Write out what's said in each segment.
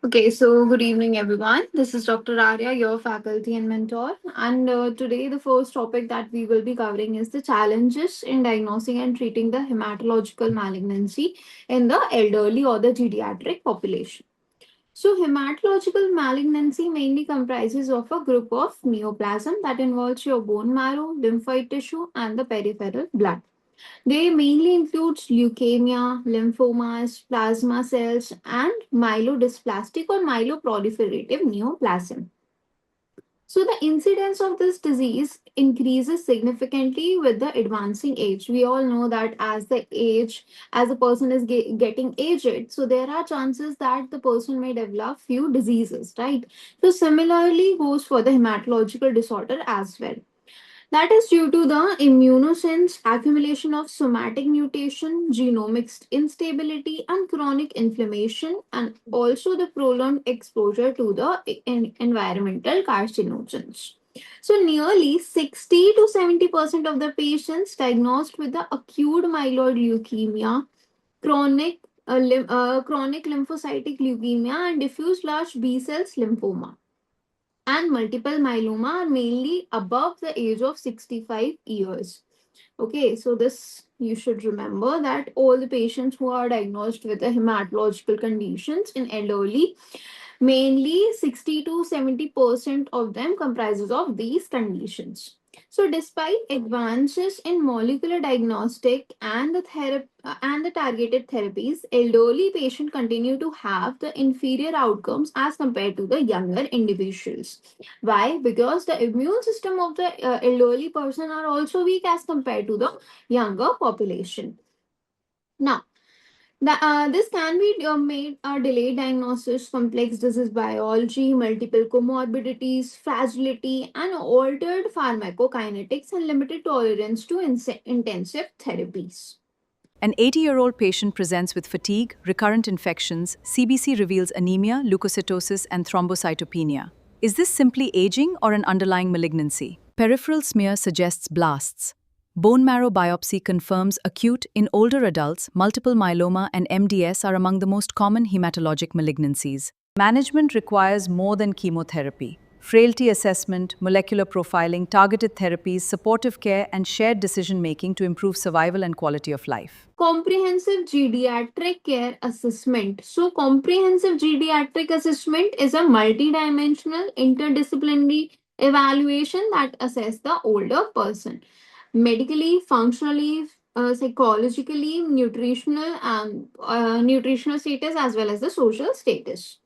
Okay, so good evening, everyone. This is Dr. Arya, your faculty and mentor. And today, the first topic that we will be covering is the challenges in diagnosing and treating the hematological malignancy in the elderly or the geriatric population. So, hematological malignancy mainly comprises of a group of neoplasm that involves your bone marrow, lymphoid tissue, and the peripheral blood. They mainly include leukemia, lymphomas, plasma cells, and myelodysplastic or myeloproliferative neoplasm. So, the incidence of this disease increases significantly with the advancing age. We all know that as a person is getting aged, so there are chances that the person may develop few diseases, right? So, similarly goes for the hematological disorder as well. That is due to the immunosense accumulation of somatic mutation, genomic instability, and chronic inflammation, and also the prolonged exposure to the environmental carcinogens. So, nearly 60 to 70% of the patients diagnosed with the acute myeloid leukemia, chronic lymphocytic leukemia, and diffuse large B cells lymphoma and multiple myeloma are mainly above the age of 65 years. Okay, so this you should remember that all the patients who are diagnosed with the hematological conditions in elderly, mainly 60 to 70% of them comprises of these conditions. So, despite advances in molecular diagnostic and the targeted therapies, elderly patients continue to have the inferior outcomes as compared to the younger individuals. Why? Because the immune system of the elderly person are also weak as compared to the younger population. Now, this can be made a delayed diagnosis, complex disease biology, multiple comorbidities, fragility, and altered pharmacokinetics and limited tolerance to intensive therapies. An 80-year-old patient presents with fatigue, recurrent infections, CBC reveals anemia, leukocytosis, and thrombocytopenia. Is this simply aging or an underlying malignancy? Peripheral smear suggests blasts. Bone marrow biopsy confirms acute, in older adults, multiple myeloma and MDS are among the most common hematologic malignancies. Management requires more than chemotherapy. Frailty assessment, molecular profiling, targeted therapies, supportive care, and shared decision making to improve survival and quality of life. Comprehensive Geriatric Care Assessment. So, Comprehensive Geriatric Assessment is a multidimensional interdisciplinary evaluation that assesses the older person medically, functionally, psychologically, nutritional status as well as the social status.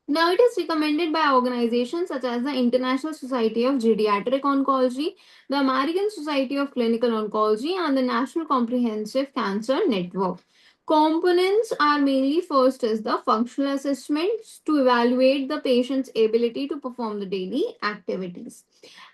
Now, it is recommended by organizations such as the International Society of Geriatric Oncology, the American Society of Clinical Oncology, and the National Comprehensive Cancer Network. Components are mainly first is the functional assessments to evaluate the patient's ability to perform the daily activities.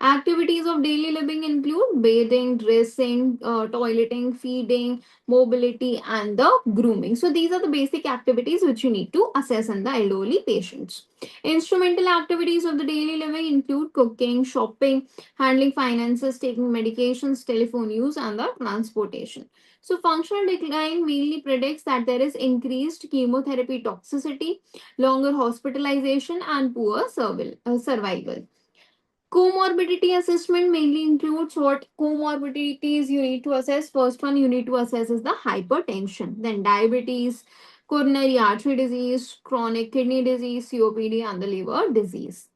Activities of daily living include bathing, dressing, toileting, feeding, mobility, and the grooming. So, these are the basic activities which you need to assess in the elderly patients. Instrumental activities of the daily living include cooking, shopping, handling finances, taking medications, telephone use, and the transportation. So, functional decline mainly predicts that there is increased chemotherapy toxicity, longer hospitalization, and poor survival. Comorbidity assessment mainly includes what comorbidities you need to assess. First one you need to assess is the hypertension, then diabetes, coronary artery disease, chronic kidney disease, COPD, and the liver disease.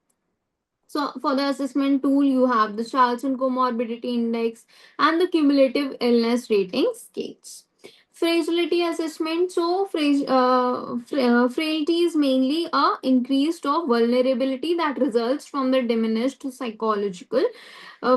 So, for the assessment tool, you have the Charlson Comorbidity Index and the cumulative illness rating scales. Fragility assessment. So, frailty is mainly a increased of vulnerability that results from the diminished psychological,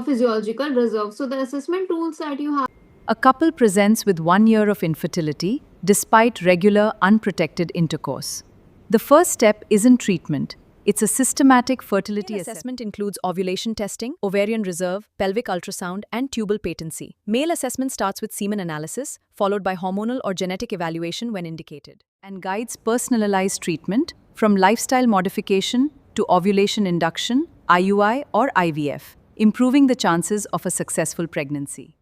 physiological reserve. So, the assessment tools that you have. A couple presents with 1 year of infertility despite regular, unprotected intercourse. The first step isn't treatment. It's a systematic fertility assessment includes ovulation testing, ovarian reserve, pelvic ultrasound, and tubal patency. Male assessment starts with semen analysis, followed by hormonal or genetic evaluation when indicated, and guides personalized treatment from lifestyle modification to ovulation induction, IUI, or IVF, improving the chances of a successful pregnancy.